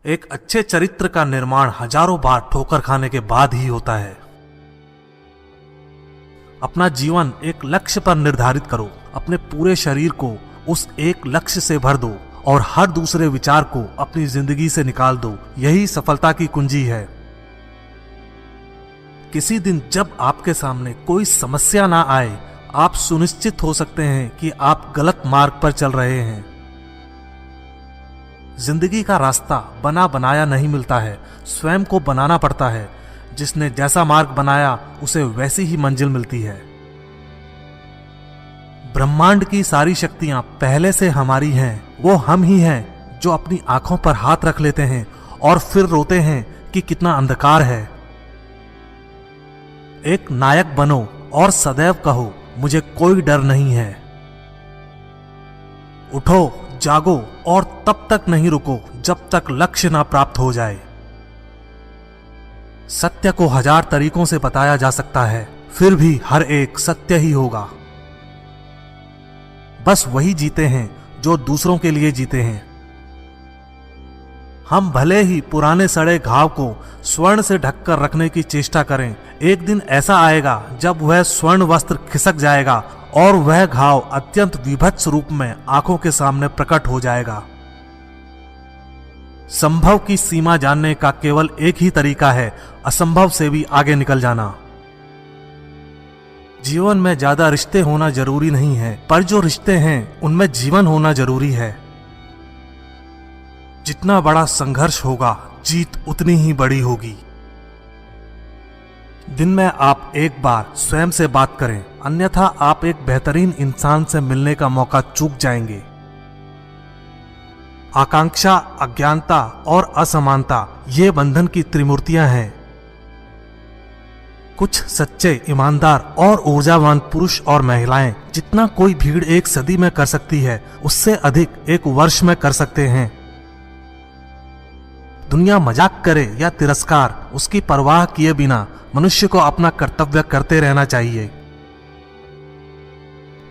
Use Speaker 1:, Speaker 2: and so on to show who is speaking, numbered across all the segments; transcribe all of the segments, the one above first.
Speaker 1: एक अच्छे चरित्र का निर्माण हजारों बार ठोकर खाने के बाद ही होता है। अपना जीवन एक लक्ष्य पर निर्धारित करो, अपने पूरे शरीर को उस एक लक्ष्य से भर दो और हर दूसरे विचार को अपनी जिंदगी से निकाल दो। यही सफलता की कुंजी है। किसी दिन जब आपके सामने कोई समस्या ना आए, आप सुनिश्चित हो सकते हैं कि आप गलत मार्ग पर चल रहे हैं। जिंदगी का रास्ता बना बनाया नहीं मिलता है, स्वयं को बनाना पड़ता है। जिसने जैसा मार्ग बनाया उसे वैसी ही मंजिल मिलती है। ब्रह्मांड की सारी शक्तियां पहले से हमारी हैं। वो हम ही हैं जो अपनी आंखों पर हाथ रख लेते हैं और फिर रोते हैं कि कितना अंधकार है। एक नायक बनो और सदैव कहो, मुझे कोई डर नहीं है। उठो, जागो और तब तक नहीं रुको जब तक लक्ष्य ना प्राप्त हो जाए। सत्य को हजार तरीकों से बताया जा सकता है, फिर भी हर एक सत्य ही होगा। बस वही जीते हैं जो दूसरों के लिए जीते हैं। हम भले ही पुराने सड़े घाव को स्वर्ण से ढककर रखने की चेष्टा करें, एक दिन ऐसा आएगा जब वह स्वर्ण वस्त्र खिसक जाएगा और वह घाव अत्यंत विभत्स रूप में आंखों के सामने प्रकट हो जाएगा। संभव की सीमा जानने का केवल एक ही तरीका है, असंभव से भी आगे निकल जाना। जीवन में ज्यादा रिश्ते होना जरूरी नहीं है, पर जो रिश्ते हैं उनमें जीवन होना जरूरी है। जितना बड़ा संघर्ष होगा, जीत उतनी ही बड़ी होगी। दिन में आप एक बार स्वयं से बात करें, अन्यथा आप एक बेहतरीन इंसान से मिलने का मौका चूक जाएंगे। आकांक्षा, अज्ञानता और असमानता ये बंधन की त्रिमूर्तियां हैं। कुछ सच्चे, ईमानदार और ऊर्जावान पुरुष और महिलाएं जितना कोई भीड़ एक सदी में कर सकती है, उससे अधिक एक वर्ष में कर सकते हैं। दुनिया मजाक करे या तिरस्कार, उसकी परवाह किए बिना मनुष्य को अपना कर्तव्य करते रहना चाहिए।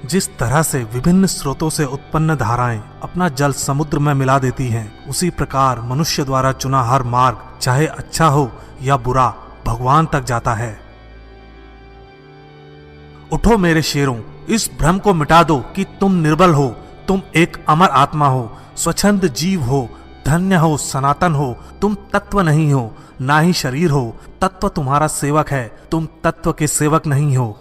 Speaker 1: जिस तरह से विभिन्न स्रोतों से उत्पन्न धाराएं अपना जल समुद्र में मिला देती हैं, उसी प्रकार मनुष्य द्वारा चुना हर मार्ग, चाहे अच्छा हो या बुरा, भगवान तक जाता है। उठो मेरे शेरों, इस भ्रम को मिटा दो कि तुम निर्बल हो। तुम एक अमर आत्मा हो, स्वच्छंद जीव हो, धन्य हो, सनातन हो। तुम तत्व नहीं हो, ना ही शरीर हो। तत्व तुम्हारा सेवक है, तुम तत्व के सेवक नहीं हो।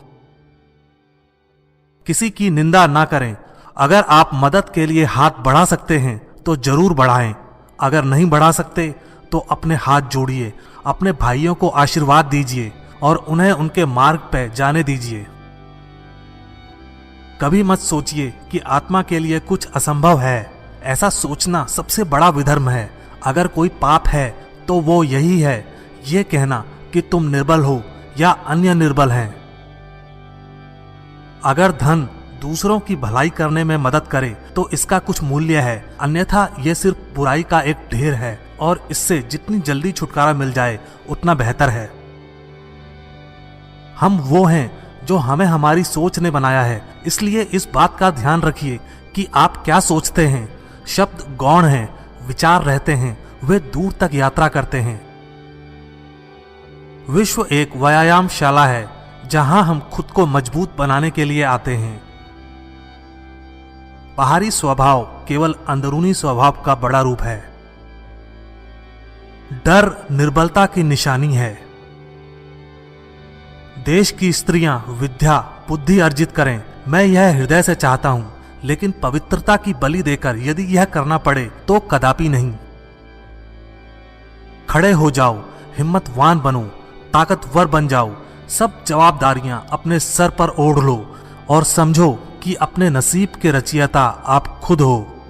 Speaker 1: किसी की निंदा ना करें। अगर आप मदद के लिए हाथ बढ़ा सकते हैं तो जरूर बढ़ाएं। अगर नहीं बढ़ा सकते तो अपने हाथ जोड़िए, अपने भाइयों को आशीर्वाद दीजिए और उन्हें उनके मार्ग पर जाने दीजिए। कभी मत सोचिए कि आत्मा के लिए कुछ असंभव है। ऐसा सोचना सबसे बड़ा विधर्म है। अगर कोई पाप है तो वो यही है, ये कहना कि तुम निर्बल हो या अन्य निर्बल हैं। अगर धन दूसरों की भलाई करने में मदद करे तो इसका कुछ मूल्य है, अन्यथा यह सिर्फ बुराई का एक ढेर है और इससे जितनी जल्दी छुटकारा मिल जाए उतना बेहतर है। हम वो हैं जो हमें हमारी सोच ने बनाया है, इसलिए इस बात का ध्यान रखिए कि आप क्या सोचते हैं। शब्द गौण हैं, विचार रहते हैं, वे दूर तक यात्रा करते हैं। विश्व एक व्यायामशाला है जहां हम खुद को मजबूत बनाने के लिए आते हैं। बाहरी स्वभाव केवल अंदरूनी स्वभाव का बड़ा रूप है। डर निर्बलता की निशानी है। देश की स्त्रियां विद्या बुद्धि अर्जित करें, मैं यह हृदय से चाहता हूं, लेकिन पवित्रता की बलि देकर यदि यह करना पड़े तो कदापि नहीं। खड़े हो जाओ, हिम्मतवान बनो, ताकतवर बन जाओ। सब जवाबदारियां अपने सर पर ओढ़ लो और समझो कि अपने नसीब के रचयिता आप खुद हो।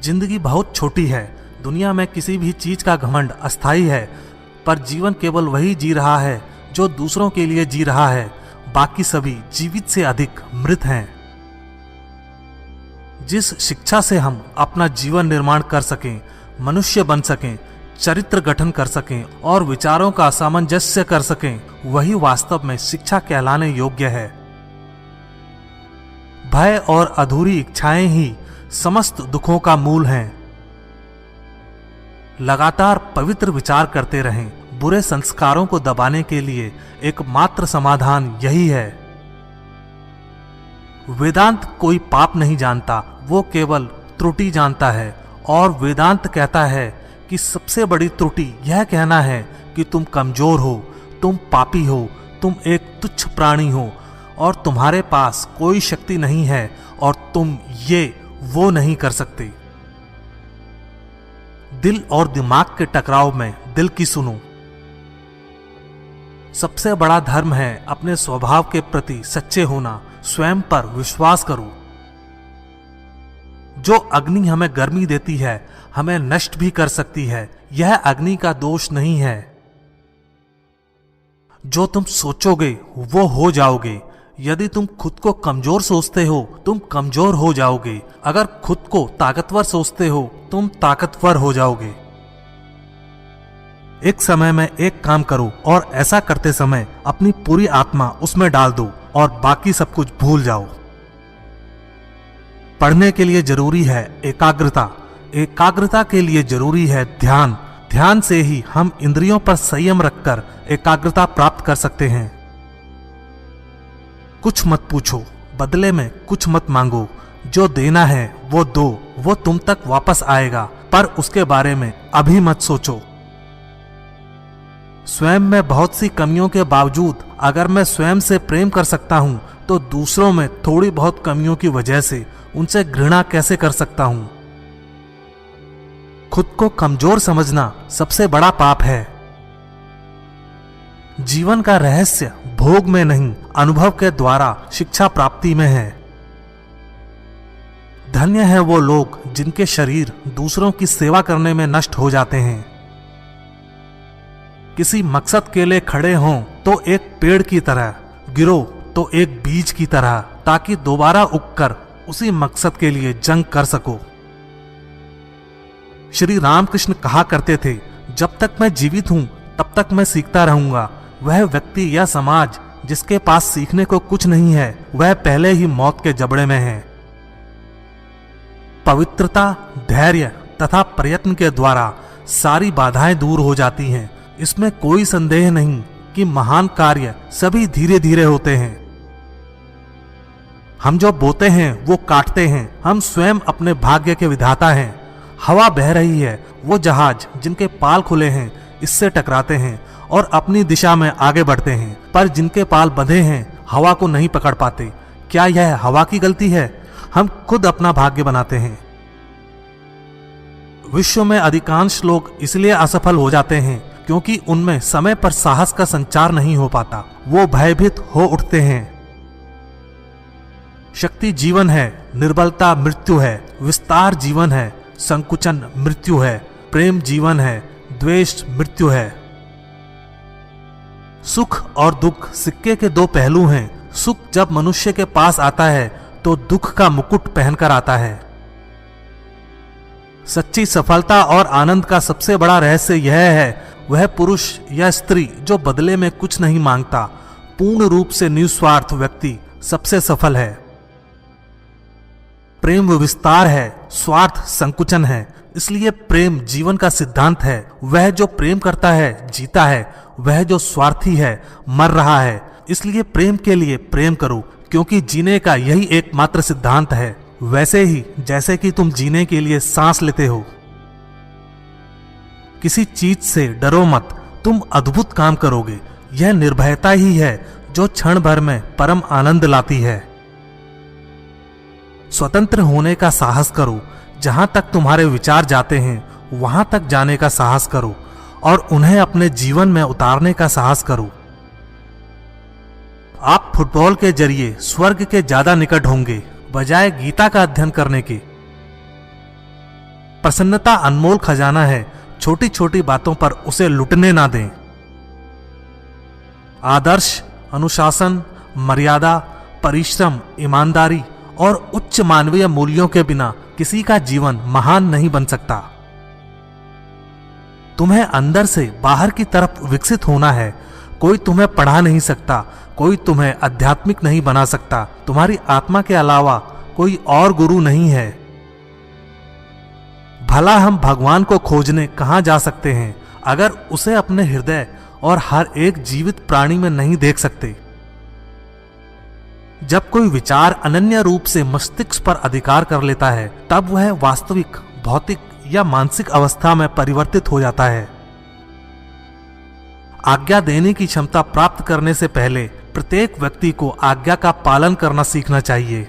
Speaker 1: जिंदगी बहुत छोटी है। दुनिया में किसी भी चीज का घमंड अस्थायी है, पर जीवन केवल वही जी रहा है जो दूसरों के लिए जी रहा है। बाकी सभी जीवित से अधिक मृत हैं। जिस शिक्षा से हम अपना जीवन निर्माण कर सकें, मनुष्य बन सकें, चरित्र गठन कर सकें और विचारों का सामंजस्य कर सकें, वही वास्तव में शिक्षा कहलाने योग्य है। भय और अधूरी इच्छाएं ही समस्त दुखों का मूल हैं। लगातार पवित्र विचार करते रहें। बुरे संस्कारों को दबाने के लिए एकमात्र समाधान यही है। वेदांत कोई पाप नहीं जानता, वो केवल त्रुटि जानता है। और वेदांत कहता है कि सबसे बड़ी त्रुटि यह कहना है कि तुम कमजोर हो, तुम पापी हो, तुम एक तुच्छ प्राणी हो और तुम्हारे पास कोई शक्ति नहीं है और तुम ये वो नहीं कर सकते। दिल और दिमाग के टकराव में दिल की सुनो। सबसे बड़ा धर्म है अपने स्वभाव के प्रति सच्चे होना। स्वयं पर विश्वास करो। जो अग्नि हमें गर्मी देती है, हमें नष्ट भी कर सकती है। यह अग्नि का दोष नहीं है। जो तुम सोचोगे वो हो जाओगे। यदि तुम खुद को कमजोर सोचते हो, तुम कमजोर हो जाओगे। अगर खुद को ताकतवर सोचते हो, तुम ताकतवर हो जाओगे। एक समय में एक काम करो और ऐसा करते समय अपनी पूरी आत्मा उसमें डाल दो और बाकी सब कुछ भूल जाओ। पढ़ने के लिए जरूरी है एकाग्रता, एकाग्रता के लिए जरूरी है ध्यान। ध्यान से ही हम इंद्रियों पर संयम रखकर एकाग्रता प्राप्त कर सकते हैं। कुछ मत पूछो, बदले में कुछ मत मांगो। जो देना है वो दो, वो तुम तक वापस आएगा, पर उसके बारे में अभी मत सोचो। स्वयं में बहुत सी कमियों के बावजूद अगर मैं स्वयं से प्रेम कर सकता हूं, तो दूसरों में थोड़ी बहुत कमियों की वजह से उनसे घृणा कैसे कर सकता हूं। खुद को कमजोर समझना सबसे बड़ा पाप है। जीवन का रहस्य भोग में नहीं, अनुभव के द्वारा शिक्षा प्राप्ति में है। धन्य है वो लोग जिनके शरीर दूसरों की सेवा करने में नष्ट हो जाते हैं। किसी मकसद के लिए खड़े हों तो एक पेड़ की तरह, गिरो तो एक बीज की तरह, ताकि दोबारा उगकर उसी मकसद के लिए जंग कर सको। श्री रामकृष्ण कहा करते थे, जब तक मैं जीवित हूं तब तक मैं सीखता रहूंगा। वह व्यक्ति या समाज जिसके पास सीखने को कुछ नहीं है, वह पहले ही मौत के जबड़े में है। पवित्रता, धैर्य तथा प्रयत्न के द्वारा सारी बाधाएं दूर हो जाती हैं। इसमें कोई संदेह नहीं कि महान कार्य सभी धीरे धीरे होते हैं। हम जो बोते हैं वो काटते हैं। हम स्वयं अपने भाग्य के विधाता हैं। हवा बह रही है, वो जहाज जिनके पाल खुले हैं इससे टकराते हैं और अपनी दिशा में आगे बढ़ते हैं, पर जिनके पाल बंधे हैं हवा को नहीं पकड़ पाते। क्या यह हवा की गलती है? हम खुद अपना भाग्य बनाते हैं। विश्व में अधिकांश लोग इसलिए असफल हो जाते हैं क्योंकि उनमें समय पर साहस का संचार नहीं हो पाता। वो भयभीत हो उठते हैं। शक्ति जीवन है, निर्बलता मृत्यु है, विस्तार जीवन है, संकुचन मृत्यु है, प्रेम जीवन है, द्वेष मृत्यु है। सुख और दुख सिक्के के दो पहलू हैं। सुख जब मनुष्य के पास आता है तो दुख का मुकुट पहनकर आता है। सच्ची सफलता और आनंद का सबसे बड़ा रहस्य यह है, वह पुरुष या स्त्री जो बदले में कुछ नहीं मांगता, पूर्ण रूप से निस्वार्थ व्यक्ति सबसे सफल है। प्रेम विस्तार है, स्वार्थ संकुचन है। इसलिए प्रेम जीवन का सिद्धांत है। वह जो प्रेम करता है जीता है, वह जो स्वार्थी है मर रहा है। इसलिए प्रेम के लिए प्रेम करो, क्योंकि जीने का यही एकमात्र सिद्धांत है। वैसे ही जैसे कि तुम जीने के लिए सांस लेते हो। किसी चीज से डरो मत, तुम अद्भुत काम करोगे। यह निर्भयता ही है जो क्षण भर में परम आनंद लाती है। स्वतंत्र होने का साहस करो। जहां तक तुम्हारे विचार जाते हैं वहां तक जाने का साहस करो और उन्हें अपने जीवन में उतारने का साहस करो। आप फुटबॉल के जरिए स्वर्ग के ज्यादा निकट होंगे बजाय गीता का अध्ययन करने के। प्रसन्नता अनमोल खजाना है, छोटी छोटी बातों पर उसे लुटने ना दें। आदर्श, अनुशासन, मर्यादा, परिश्रम, ईमानदारी और उच्च मानवीय मूल्यों के बिना किसी का जीवन महान नहीं बन सकता। तुम्हें अंदर से बाहर की तरफ विकसित होना है। कोई तुम्हें पढ़ा नहीं सकता, कोई तुम्हें आध्यात्मिक नहीं बना सकता। तुम्हारी आत्मा के अलावा कोई और गुरु नहीं है। भला हम भगवान को खोजने कहाँ जा सकते हैं अगर उसे अपने हृदय और हर एक जीवित प्राणी में नहीं देख सकते। जब कोई विचार अनन्य रूप से मस्तिष्क पर अधिकार कर लेता है तब वह वास्तविक भौतिक या मानसिक अवस्था में परिवर्तित हो जाता है। आज्ञा देने की क्षमता प्राप्त करने से पहले प्रत्येक व्यक्ति को आज्ञा का पालन करना सीखना चाहिए।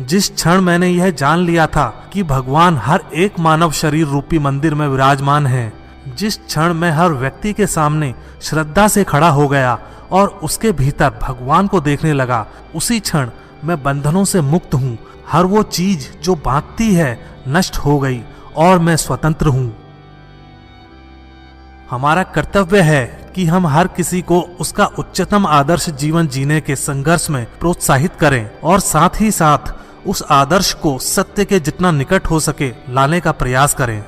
Speaker 1: जिस क्षण मैंने यह जान लिया था कि भगवान हर एक मानव शरीर रूपी मंदिर में विराजमान है, जिस क्षण मैं हर व्यक्ति के सामने श्रद्धा से खड़ा हो गया और उसके भीतर भगवान को देखने लगा, उसी क्षण मैं बंधनों से मुक्त हूँ। हर वो चीज जो बांधती है नष्ट हो गई और मैं स्वतंत्र हूँ। हमारा कर्तव्य है कि हम हर किसी को उसका उच्चतम आदर्श जीवन जीने के संघर्ष में प्रोत्साहित करें और साथ ही साथ उस आदर्श को सत्य के जितना निकट हो सके लाने का प्रयास करें।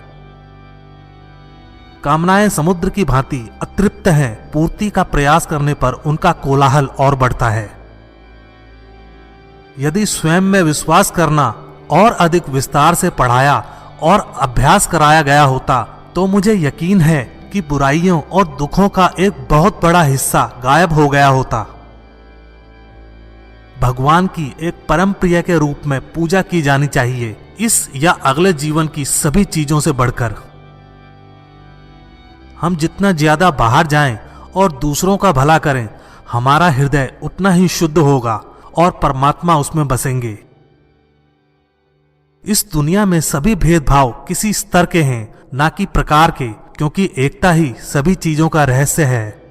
Speaker 1: कामनाएं समुद्र की भांति अतृप्त हैं, पूर्ति का प्रयास करने पर उनका कोलाहल और बढ़ता है। यदि स्वयं में विश्वास करना और अधिक विस्तार से पढ़ाया और अभ्यास कराया गया होता तो मुझे यकीन है कि बुराइयों और दुखों का एक बहुत बड़ा हिस्सा गायब हो गया होता। भगवान की एक परम प्रिय के रूप में पूजा की जानी चाहिए, इस या अगले जीवन की सभी चीजों से बढ़कर। हम जितना ज्यादा बाहर जाएं और दूसरों का भला करें, हमारा हृदय उतना ही शुद्ध होगा और परमात्मा उसमें बसेंगे। इस दुनिया में सभी भेदभाव किसी स्तर के हैं, ना कि प्रकार के, क्योंकि एकता ही सभी चीजों का रहस्य है।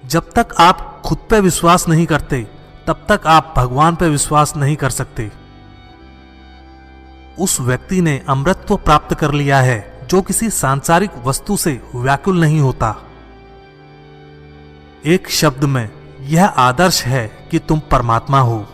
Speaker 1: जब तक आप खुद पे विश्वास नहीं करते तब तक आप भगवान पे विश्वास नहीं कर सकते। उस व्यक्ति ने अमृतत्व प्राप्त कर लिया है जो किसी सांसारिक वस्तु से व्याकुल नहीं होता। एक शब्द में यह आदर्श है कि तुम परमात्मा हो।